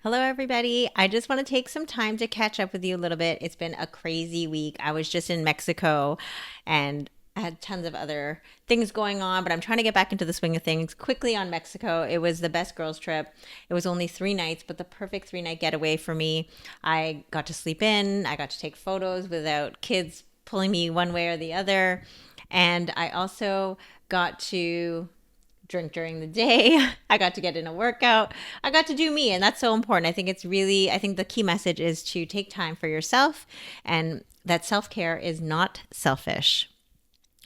Hello, everybody. I just want to take some time to catch up with you a little bit. It's been a crazy week. I was just in Mexico and I had tons of other things going on, but I'm trying to get back into the swing of things quickly on Mexico. It was the best girls' trip. It was only 3 nights, but the perfect 3 night getaway for me. I got to sleep in, I got to take photos without kids pulling me one way or the other. And I also got to drink during the day. I got to get in a workout. I got to do me, and that's so important. I think the key message is to take time for yourself and that self-care is not selfish.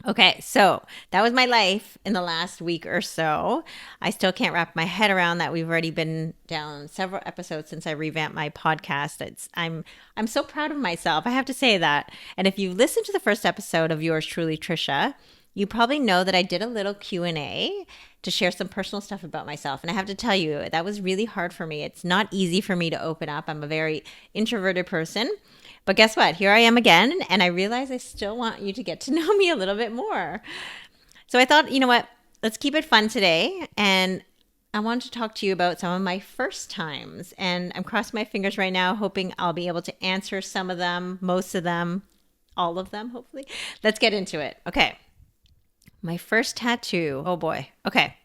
Okay, so that was my life in the last week or so. I still can't wrap my head around that we've already been down several episodes since I revamped my podcast. I'm so proud of myself. I have to say that. And if you listened to the first episode of yours truly, Trisha, you probably know that I did a little Q&A to share some personal stuff about myself. And I have to tell you, that was really hard for me. It's not easy for me to open up. I'm a very introverted person. But guess what? Here I am again, and I realize I still want you to get to know me a little bit more. So I thought, you know what? Let's keep it fun today. And I want to talk to you about some of my first times. And I'm crossing my fingers right now, hoping I'll be able to answer some of them, most of them, all of them, hopefully. Let's get into it. Okay. My first tattoo. Oh boy. Okay.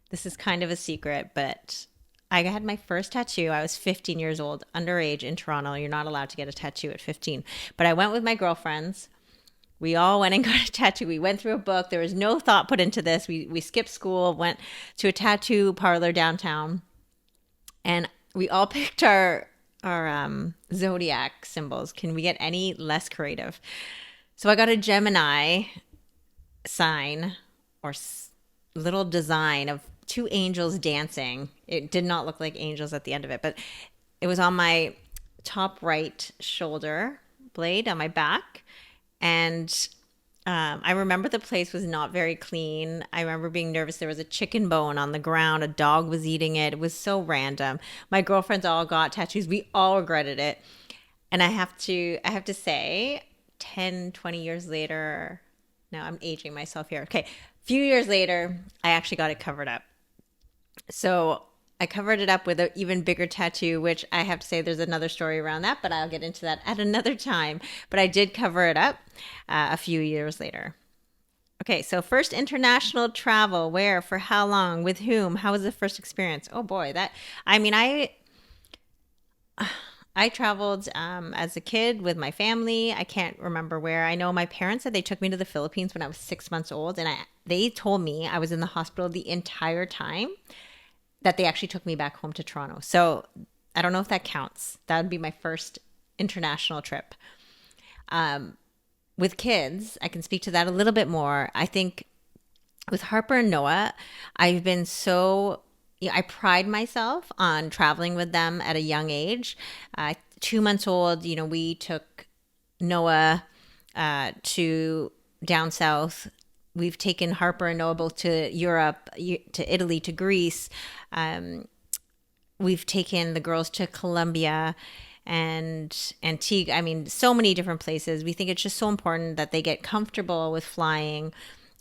This is kind of a secret, but I had my first tattoo. I was 15 years old, underage in Toronto. You're not allowed to get a tattoo at 15. But I went with my girlfriends. We all went and got a tattoo. We went through a book. There was no thought put into this. We skipped school, went to a tattoo parlor downtown, and we all picked our zodiac symbols. Can we get any less creative? So I got a Gemini sign or little design of two angels dancing. It did not look like angels at the end of it, but it was on my top right shoulder blade on my back. And I remember the place was not very clean. I remember being nervous. There was a chicken bone on the ground. A dog was eating it. It was so random. My girlfriends all got tattoos. We all regretted it. And I have to say, 10, 20 years later, now I'm aging myself here. Okay. A few years later, I actually got it covered up. So I covered it up with an even bigger tattoo, which I have to say there's another story around that, but I'll get into that at another time. But I did cover it up a few years later. Okay, so first international travel, where, for how long, with whom, how was the first experience? Oh boy, I traveled as a kid with my family. I can't remember where. I know my parents said they took me to the Philippines when I was 6 months old, and they told me I was in the hospital the entire time that they actually took me back home to Toronto. So I don't know if that counts. That would be my first international trip. With kids, I can speak to that a little bit more. I think with Harper and Noah, I've been so yeah, I pride myself on traveling with them at a young age. 2 months old, we took Noah to down south. We've taken Harper and Noah both to Europe, to Italy, to Greece. We've taken the girls to Colombia and Antigua. I mean, so many different places. We think it's just so important that they get comfortable with flying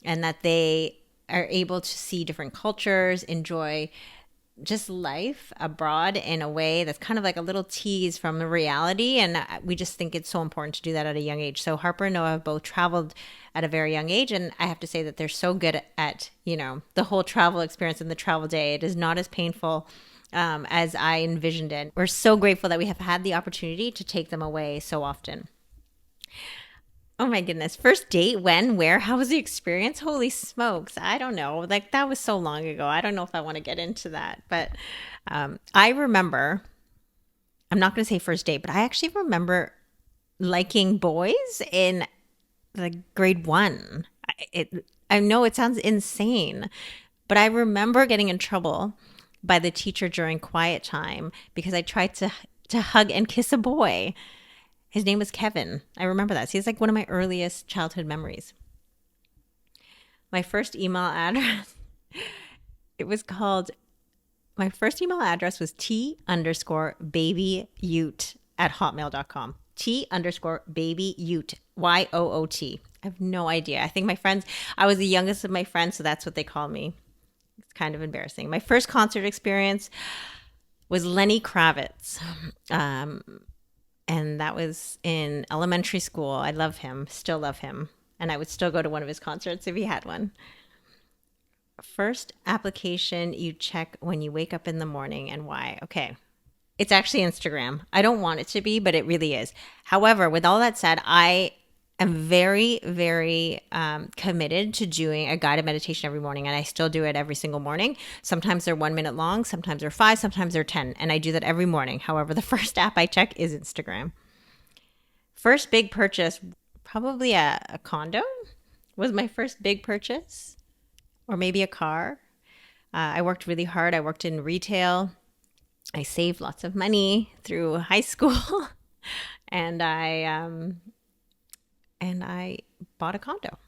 and that they are able to see different cultures, enjoy just life abroad in a way that's kind of like a little tease from the reality. And we just think it's so important to do that at a young age. So Harper and Noah have both traveled at a very young age. And I have to say that they're so good at, the whole travel experience and the travel day. It is not as painful as I envisioned it. We're so grateful that we have had the opportunity to take them away so often. Oh my goodness. First date, when, where, how was the experience? Holy smokes. I don't know. Like, that was so long ago. I don't know if I want to get into that. But I remember, I'm not going to say first date, but I actually remember liking boys in like grade one. I know it sounds insane, but I remember getting in trouble by the teacher during quiet time because I tried to hug and kiss a boy. His name was Kevin. I remember that. See, it's like one of my earliest childhood memories. My first email address, it was called, my first email address was t_babyute@hotmail.com. T_babyute, YOOT. I have no idea. I think I was the youngest of my friends, so that's what they called me. It's kind of embarrassing. My first concert experience, was Lenny Kravitz. And that was in elementary school. I love him, still love him. And I would still go to one of his concerts if he had one. First application you check when you wake up in the morning and why? Okay. It's actually Instagram. I don't want it to be, but it really is. However, with all that said, I am very, very committed to doing a guided meditation every morning, and I still do it every single morning. Sometimes they're 1 minute long, sometimes they're 5, sometimes they're 10, and I do that every morning. However, the first app I check is Instagram. First big purchase, probably a condo was my first big purchase, or maybe a car. I worked really hard. I worked in retail. I saved lots of money through high school, and I bought a condo.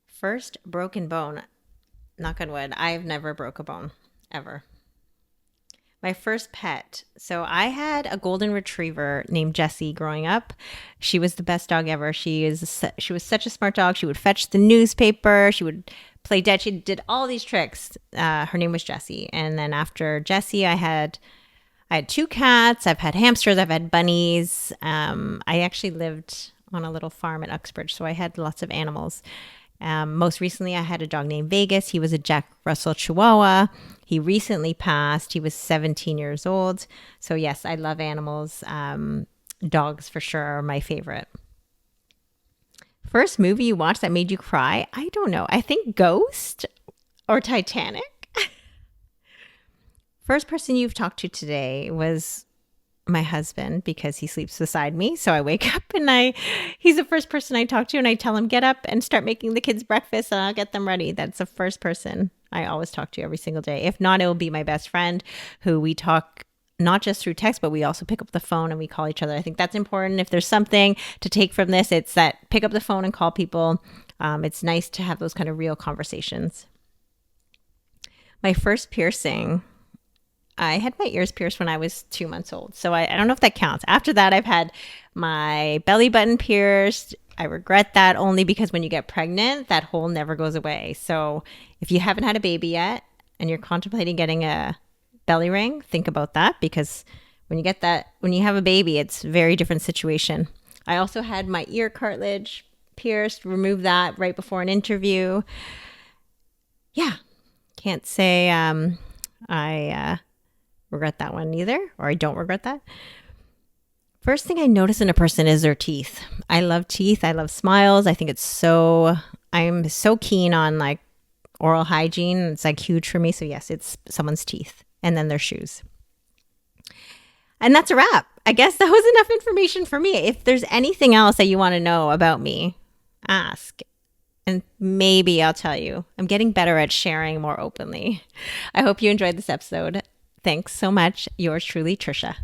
First broken bone, knock on wood, I've never broke a bone, ever. My first pet. So I had a golden retriever named Jessie growing up. She was the best dog ever. She was such a smart dog. She would fetch the newspaper. She would play dead. She did all these tricks. Her name was Jessie. And then after Jessie, I had 2 cats. I've had hamsters. I've had bunnies. I actually lived on a little farm in Uxbridge, so I had lots of animals. Most recently, I had a dog named Vegas. He was a Jack Russell Chihuahua. He recently passed. He was 17 years old. So yes, I love animals. Dogs for sure are my favorite. First movie you watched that made you cry? I don't know. I think Ghost or Titanic. First person you've talked to today was my husband, because he sleeps beside me. So I wake up and he's the first person I talk to, and I tell him, get up and start making the kids breakfast and I'll get them ready. That's the first person I always talk to every single day. If not, it will be my best friend, who we talk not just through text, but we also pick up the phone and we call each other. I think that's important. If there's something to take from this, it's that pick up the phone and call people. It's nice to have those kind of real conversations. My first piercing, I had my ears pierced when I was 2 months old. So I don't know if that counts. After that, I've had my belly button pierced. I regret that only because when you get pregnant, that hole never goes away. So if you haven't had a baby yet and you're contemplating getting a belly ring, think about that, because when you have a baby, it's a very different situation. I also had my ear cartilage pierced, removed that right before an interview. Yeah, can't say I regret that one either, or I don't regret that. First thing I notice in a person is their teeth. I love teeth. I love smiles. I think I'm so keen on like oral hygiene. It's like huge for me. So yes, it's someone's teeth, and then their shoes. And that's a wrap. I guess that was enough information for me. If there's anything else that you want to know about me, ask. And maybe I'll tell you. I'm getting better at sharing more openly. I hope you enjoyed this episode. Thanks so much. Yours truly, Trisha.